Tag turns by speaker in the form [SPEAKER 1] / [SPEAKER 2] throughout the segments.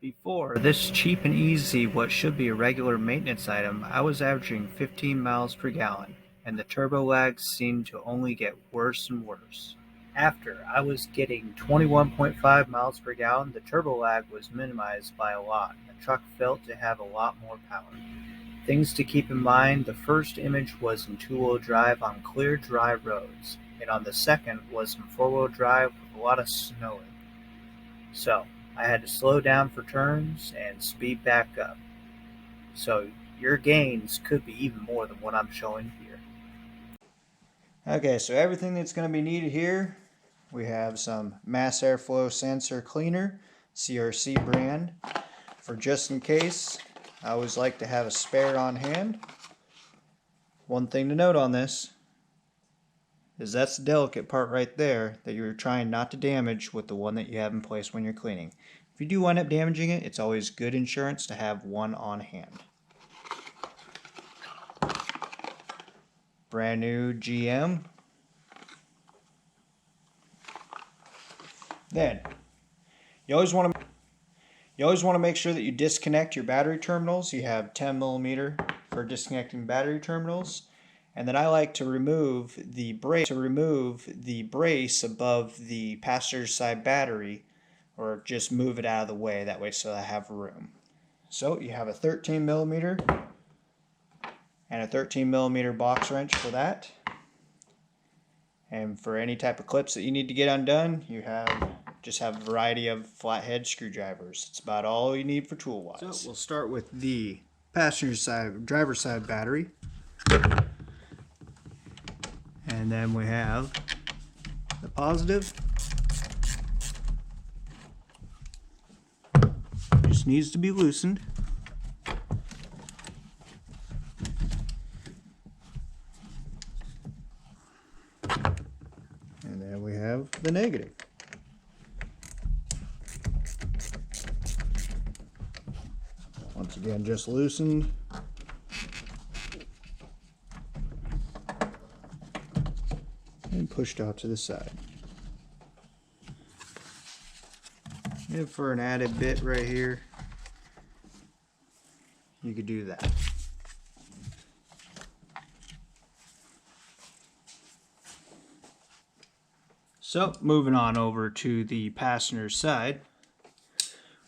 [SPEAKER 1] Before this cheap and easy, what should be a regular maintenance item, I was averaging 15 miles per gallon, and the turbo lag seemed to only get worse and worse. After I was getting 21.5 miles per gallon, the turbo lag was minimized by a lot, and the truck felt to have a lot more power. Things to keep in mind: the first image was in two-wheel drive on clear, dry roads, and on the second was in four-wheel drive with a lot of snowing. So I had to slow down for turns and speed back up. So your gains could be even more than what I'm showing here.
[SPEAKER 2] Okay, so everything that's going to be needed here, we have some mass airflow sensor cleaner, CRC brand. For just in case, I always like to have a spare on hand. One thing to note on this is that's the delicate part right there that you're trying not to damage with the one that you have in place when you're cleaning. If you do wind up damaging it, it's always good insurance to have one on hand. Brand new GM. Then you always want to make sure that you disconnect your battery terminals. You have 10mm for disconnecting battery terminals. And then I like to remove the brace above the passenger side battery, or just move it out of the way, that way so I have room. So you have a 13mm and a 13mm box wrench for that. And for any type of clips that you need to get undone, you just have a variety of flathead screwdrivers. It's about all you need for tool wise. So we'll start with the passenger side, driver's side battery. And then we have the positive. Just needs to be loosened. And then we have the negative. Once again, just loosened. And pushed out to the side. And for an added bit right here, you could do that. So moving on over to the passenger side,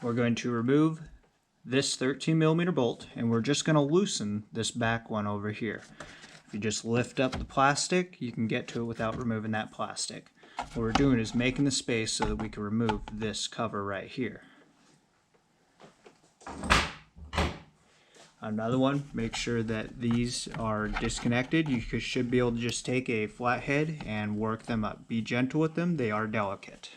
[SPEAKER 2] we're going to remove this 13mm bolt, and we're just going to loosen this back one over here. If you just lift up the plastic, you can get to it without removing that plastic. What we're doing is making the space so that we can remove this cover right here. Another one, make sure that these are disconnected. You should be able to just take a flathead and work them up. Be gentle with them, they are delicate.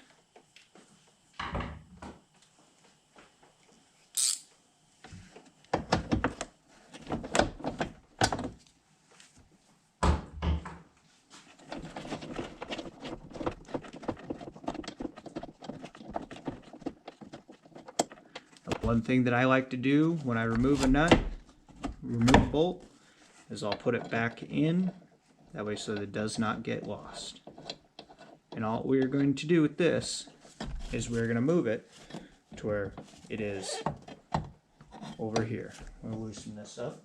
[SPEAKER 2] One thing that I like to do when I remove a bolt, is I'll put it back in, that way so that it does not get lost. And all we're going to do with this is we're going to move it to where it is over here. I'm going to loosen this up.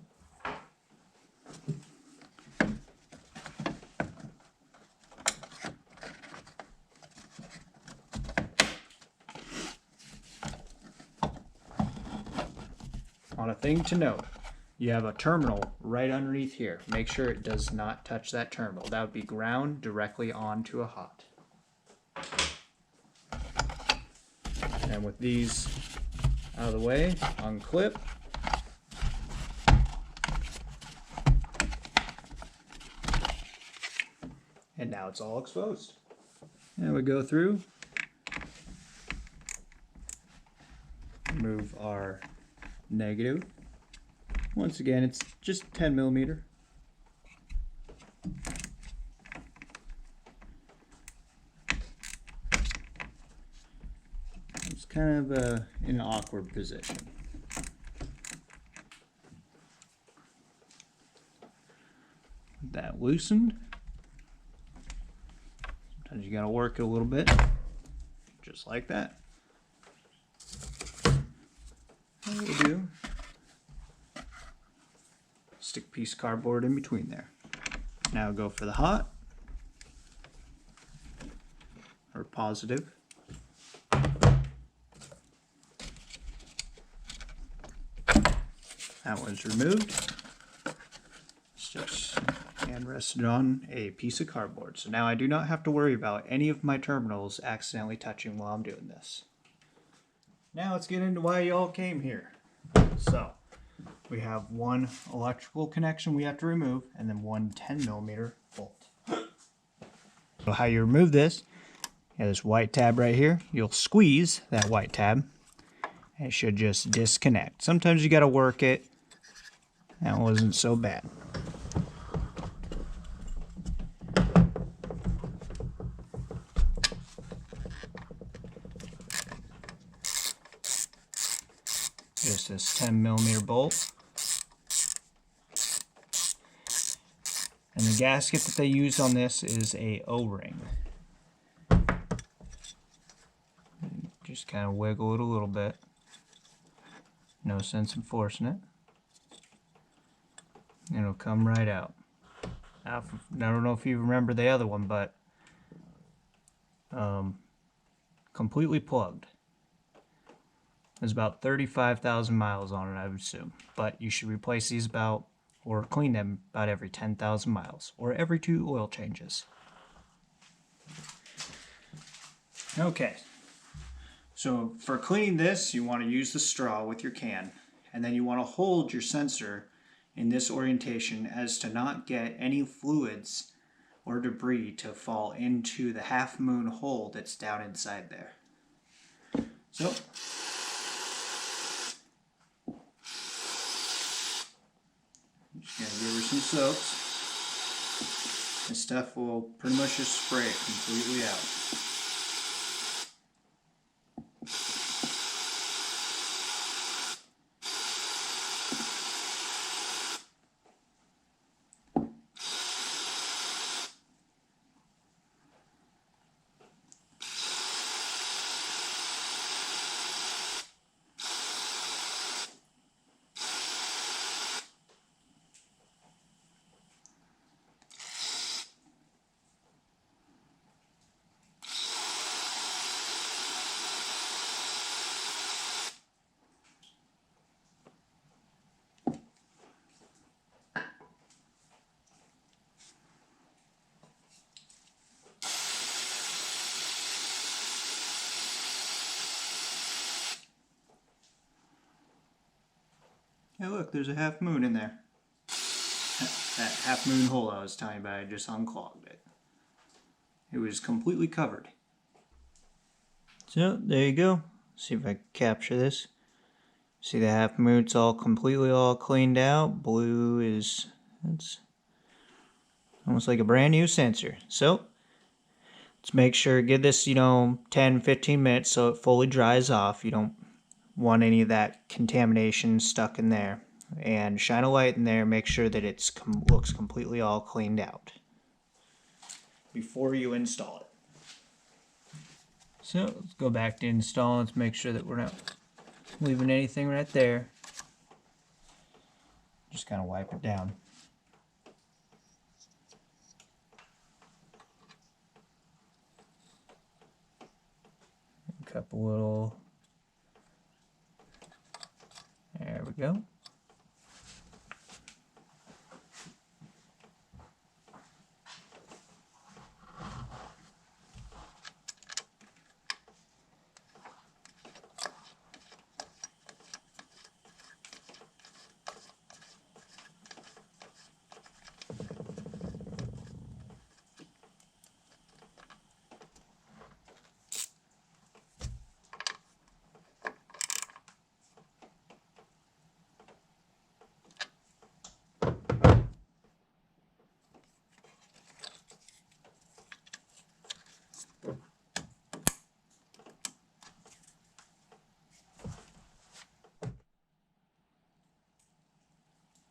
[SPEAKER 2] On a thing to note, you have a terminal right underneath here. Make sure it does not touch that terminal. That would be ground directly onto a hot. And with these out of the way, unclip. And now it's all exposed. And we go through, remove our negative. Once again, it's just 10mm. It's kind of in an awkward position. That loosened. Sometimes you gotta work it a little bit, just like that. what we'll do, stick a piece of cardboard in between there. Now go for the hot, or positive. That one's removed. Just and rested on a piece of cardboard. So now I do not have to worry about any of my terminals accidentally touching while I'm doing this. Now let's get into why you all came here. So we have one electrical connection we have to remove and then one 10mm bolt. So how you remove this, you have this white tab right here. You'll squeeze that white tab and it should just disconnect. Sometimes you gotta work it. That wasn't so bad. Just this 10mm bolt. And the gasket that they use on this is a O-ring. Just kind of wiggle it a little bit. No sense in forcing it. It'll come right out. Now, I don't know if you remember the other one, but completely plugged. There's about 35,000 miles on it, I would assume. But you should replace these about, or clean them about every 10,000 miles, or every 2 oil changes. Okay, so for cleaning this, you want to use the straw with your can, and then you want to hold your sensor in this orientation as to not get any fluids or debris to fall into the half moon hole that's down inside there. So, I'm just going to give her some soaps. This stuff will pretty much just spray it completely out. Hey look, there's a half moon in there. That half moon hole I was telling you about, I just unclogged it. It was completely covered. So, there you go. See if I can capture this. See the half moon's all completely all cleaned out. Blue is, it's almost like a brand new sensor. So, let's make sure, give this, 10-15 minutes so it fully dries off. You don't want any of that contamination stuck in there. And shine a light in there, make sure that it looks completely all cleaned out before you install it. So let's go back to install. Let's make sure that we're not leaving anything right there. Just kind of wipe it down. A couple little, there we go.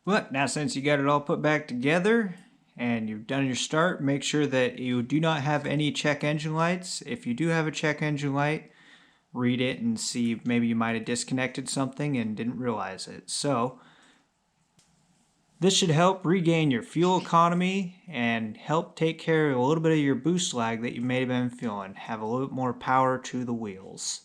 [SPEAKER 2] But now since you got it all put back together and you've done your start, make sure that you do not have any check engine lights. If you do have a check engine light, read it and see maybe you might have disconnected something and didn't realize it. So this should help regain your fuel economy and help take care of a little bit of your boost lag that you may have been feeling. Have a little bit more power to the wheels.